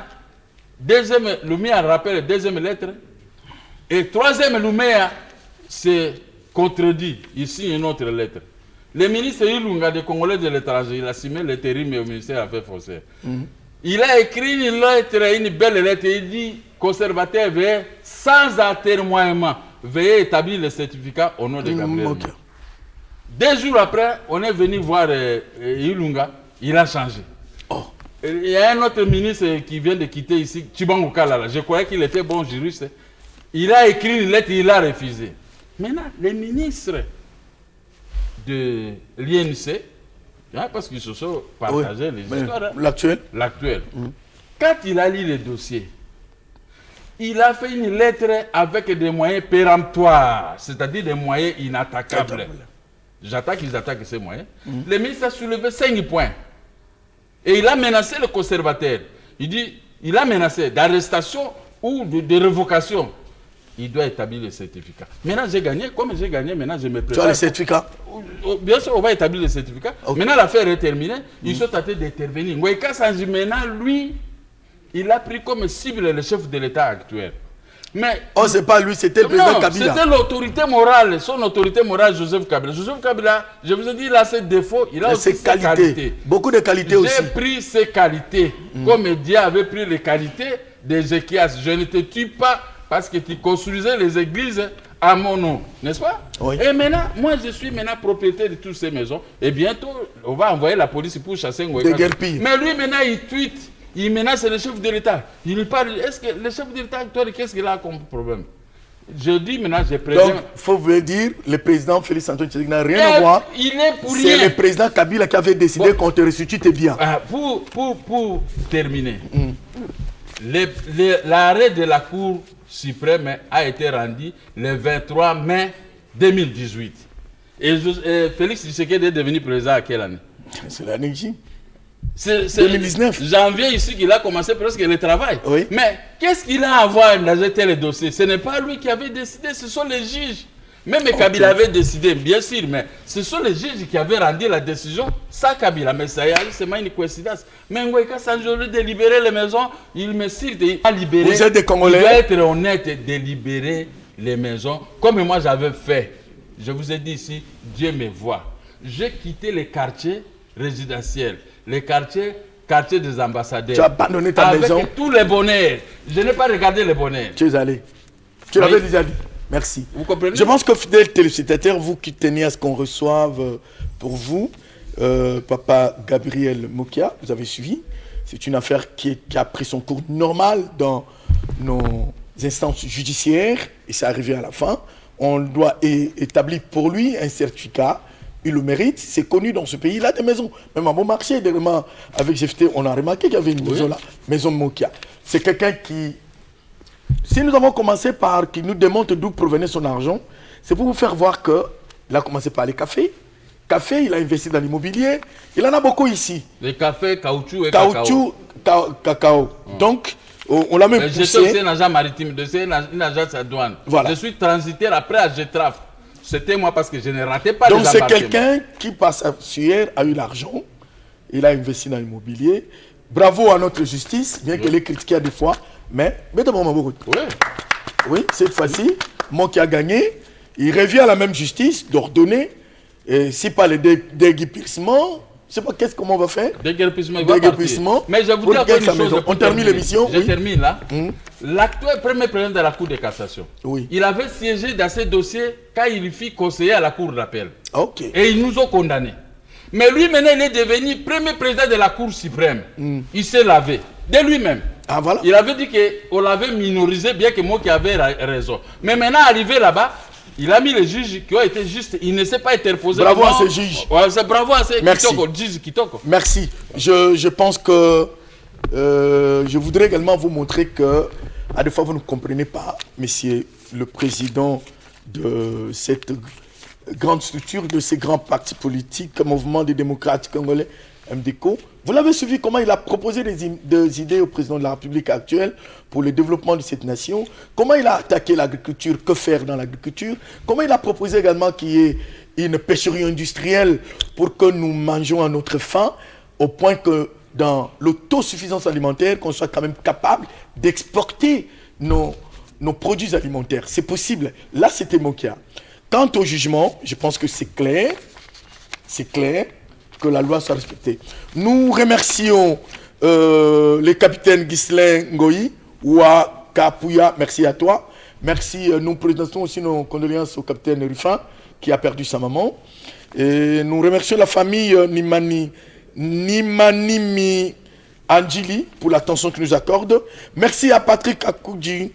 Louméa rappelle la deuxième lettre. Et troisième, Louméa s'est contredit. Ici, une autre lettre. Le ministre Ilunga des Congolais de l'étranger, il a signé l'intérim au ministère des Affaires foncières. Il a écrit une lettre, une belle lettre. Il dit, conservateur, veuillez, sans atermoiement, veuillez établir le certificat au nom de Gabriel. 2 jours après, on est venu voir Ilunga, il a changé. Il y a un autre ministre qui vient de quitter ici, Chibangu Kalala. Je croyais qu'il était bon juriste. Il a écrit une lettre, il a refusé. Maintenant, les ministres de l'INC, parce qu'ils se sont partagés les histoires. L'actuel. Quand il a lu le dossier, il a fait une lettre avec des moyens péremptoires, c'est-à-dire des moyens inattaquables. Ils attaquent ces moyens. Le ministre a soulevé 5 points. Et il a menacé le conservateur. Il a menacé d'arrestation ou de révocation. Il doit établir le certificat. Maintenant, j'ai gagné. Comme j'ai gagné, maintenant, je me prépare. Tu as le certificat? Bien sûr, on va établir le certificat. Okay. Maintenant, l'affaire est terminée. Ils sont tentés d'intervenir. Ngoïka Sanji, maintenant, lui, il a pris comme cible le chef de l'État actuel. Mais, c'est pas lui, c'était le président Kabila. C'était l'autorité morale, son autorité morale, Joseph Kabila. Joseph Kabila, je vous ai dit, il a ses défauts, il a aussi ses qualités. Beaucoup de qualités aussi. J'ai pris ses qualités, comme Dieu avait pris les qualités d'Ézéchias. Je ne te tue pas parce que tu construisais les églises à mon nom, n'est-ce pas? Oui. Et maintenant, moi je suis maintenant propriétaire de toutes ces maisons. Et bientôt, on va envoyer la police pour chasser Ngoïka. Mais lui maintenant, il tweet. Il menace le chef de l'État. Il parle. Est-ce que le chef de l'État actuel, qu'est-ce qu'il a comme problème? Je dis maintenant, je présente. Donc, il faut vous dire, le président Félix Antoine Tshisekedi n'a rien à voir. Il est pour rien. C'est le président Kabila qui avait décidé qu'on te restitue tes biens. Pour terminer, l'arrêt de la Cour suprême a été rendu le 23 mai 2018. Et Félix Tshisekedi est devenu président à quelle année? C'est l'année ici. C'est 2019. Janvier ici qu'il a commencé presque le travail. Oui. Mais qu'est-ce qu'il a à voir dans tel dossier? Ce n'est pas lui qui avait décidé, ce sont les juges. Même Kabila avait décidé, bien sûr, mais ce sont les juges qui avaient rendu la décision sans Kabila. Mais ça y est, c'est une coïncidence. Mais Ngoïka Sanjoli de libérer les maisons, il me cite, il a libéré. Vous êtes des Congolais. Il doit être honnête de libérer les maisons, comme moi j'avais fait. Je vous ai dit ici, Dieu me voit. J'ai quitté les quartiers résidentiels, les quartiers des ambassadeurs. Tu as abandonné ta maison. Avec tous les bonheurs. Je n'ai pas regardé les bonheurs. Tu es allé. Tu l'avais déjà dit. Merci. Vous comprenez? Je pense que fidèles téléspectateurs, vous qui tenez à ce qu'on reçoive pour vous, Papa Gabriel Mokia, vous avez suivi. C'est une affaire qui a pris son cours normal dans nos instances judiciaires et c'est arrivé à la fin. On doit établir pour lui un certificat. Il le mérite, c'est connu dans ce pays. Il a des maisons. Même à Beaumarchais, dernièrement, avec GFT, on a remarqué qu'il y avait une maison là, maison Mokia. C'est quelqu'un qui... Si nous avons commencé par qu'il nous démontre d'où provenait son argent, c'est pour vous faire voir qu'il a commencé par les cafés. Café, il a investi dans l'immobilier. Il en a beaucoup ici. Les cafés, caoutchouc et cacao. Donc, on l'a même poussé. J'étais aussi un agent maritime, une agence à douane. Voilà. Je suis transitaire après à Getraf. C'était moi parce que je ne ratais pas les embarquements. Donc c'est quelqu'un qui, par sa sueur, a eu l'argent. Il a investi dans l'immobilier. Bravo à notre justice, bien qu'elle ait critiqué des fois. Mais, oui, cette fois-ci, moi qui a gagné, il revient à la même justice d'ordonner, si pas le déguerpissement, je ne sais pas comment on va faire. Déguerpissement. Mais je vous dis encore une chose. On termine l'émission. Je termine là. L'actuel premier président de la Cour de cassation, il avait siégé dans ce dossier quand il fut conseiller à la Cour d'appel. Et ils nous ont condamnés. Mais lui, maintenant, il est devenu premier président de la Cour suprême. Il s'est lavé de lui-même. Ah, voilà. Il avait dit qu'on l'avait minorisé, bien que moi qui avais raison. Mais maintenant, arrivé là-bas, il a mis les juges qui ont été justes. Il ne s'est pas interposé. Bravo à ces juges. Bravo à ces juges Kitoko. Merci. Je pense que je voudrais également vous montrer que, à des fois, vous ne comprenez pas, monsieur le président de cette grande structure, de ces grands partis politiques, Mouvement des démocrates congolais, MDCO. Vous l'avez suivi, comment il a proposé des idées au président de la République actuelle pour le développement de cette nation, comment il a attaqué l'agriculture, que faire dans l'agriculture, comment il a proposé également qu'il y ait une pêcherie industrielle pour que nous mangeons à notre faim, au point que dans l'autosuffisance alimentaire, qu'on soit quand même capable d'exporter nos produits alimentaires. C'est possible. Là, c'était mon cas. Quant au jugement, je pense que c'est clair que la loi soit respectée. Nous remercions les capitaines Ghislain Ngoï, Oua Kapouya, merci à toi. Merci, nous présentons aussi nos condoléances au capitaine Rufin qui a perdu sa maman. Et nous remercions la famille Nimanimi Anjili pour l'attention qu'il nous accorde. Merci à Patrick Akoudji,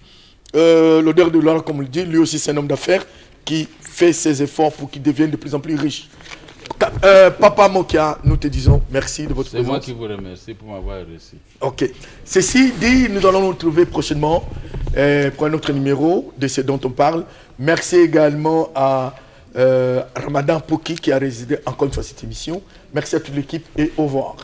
l'odeur de l'or, comme on le dit, lui aussi c'est un homme d'affaires qui fait ses efforts pour qu'il devienne de plus en plus riche. Papa Mokia, nous te disons merci de votre présence. C'est moi qui vous remercie pour m'avoir reçu. Ok. Ceci dit, nous allons nous retrouver prochainement pour un autre numéro de ce dont on parle. Merci également à Ramadan Poki qui a résidé encore une fois cette émission. Merci à toute l'équipe et au revoir.